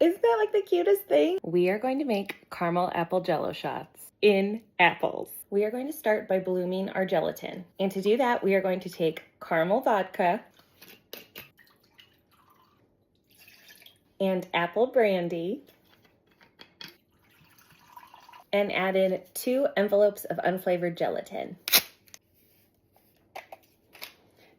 Isn't that like the cutest thing? We are going to make caramel apple jello shots in apples. We are going to start by blooming our gelatin. And to do that, we are going to take caramel vodka and apple brandy and add in 2 envelopes of unflavored gelatin.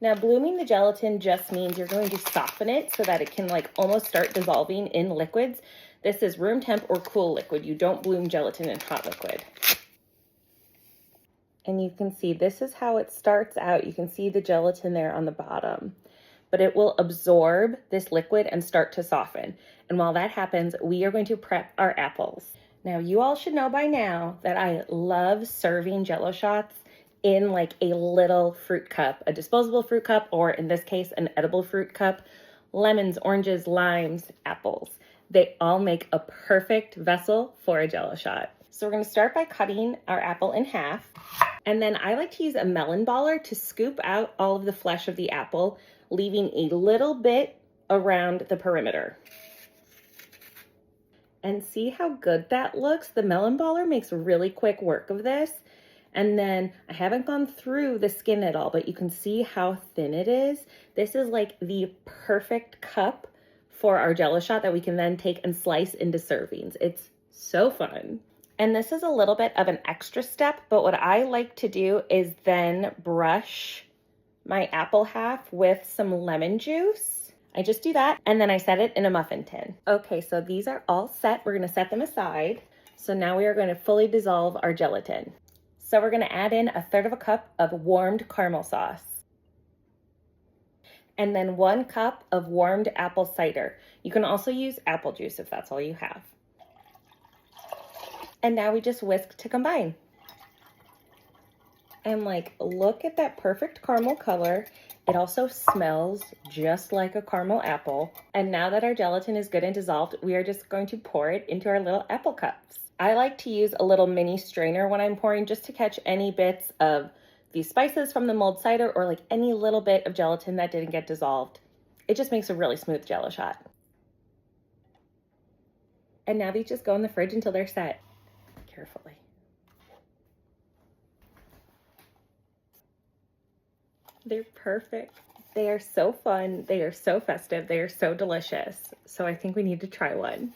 Now, blooming the gelatin just means you're going to soften it so that it can like almost start dissolving in liquids. This is room temp or cool liquid. You don't bloom gelatin in hot liquid. And you can see this is how it starts out. You can see the gelatin there on the bottom, but it will absorb this liquid and start to soften. And while that happens, we are going to prep our apples. Now, you all should know by now that I love serving jello shots in like a little fruit cup, a disposable fruit cup, or in this case, an edible fruit cup. Lemons, oranges, limes, apples. They all make a perfect vessel for a jello shot. So we're gonna start by cutting our apple in half. And then I like to use a melon baller to scoop out all of the flesh of the apple, leaving a little bit around the perimeter. And see how good that looks? The melon baller makes really quick work of this. And then I haven't gone through the skin at all, but you can see how thin it is. This is like the perfect cup for our jello shot that we can then take and slice into servings. It's so fun. And this is a little bit of an extra step, but what I like to do is then brush my apple half with some lemon juice. I just do that, and then I set it in a muffin tin. Okay, so these are all set. We're gonna set them aside. So now we are going to fully dissolve our gelatin. So we're gonna add in 1/3 cup of warmed caramel sauce. And then 1 cup of warmed apple cider. You can also use apple juice if that's all you have. And now we just whisk to combine. And like, look at that perfect caramel color. It also smells just like a caramel apple. And now that our gelatin is good and dissolved, we are just going to pour it into our little apple cups. I like to use a little mini strainer when I'm pouring just to catch any bits of these spices from the mulled cider or like any little bit of gelatin that didn't get dissolved. It just makes a really smooth jello shot. And now these just go in the fridge until they're set. Carefully. They're perfect. They are so fun. They are so festive. They are so delicious. So I think we need to try one.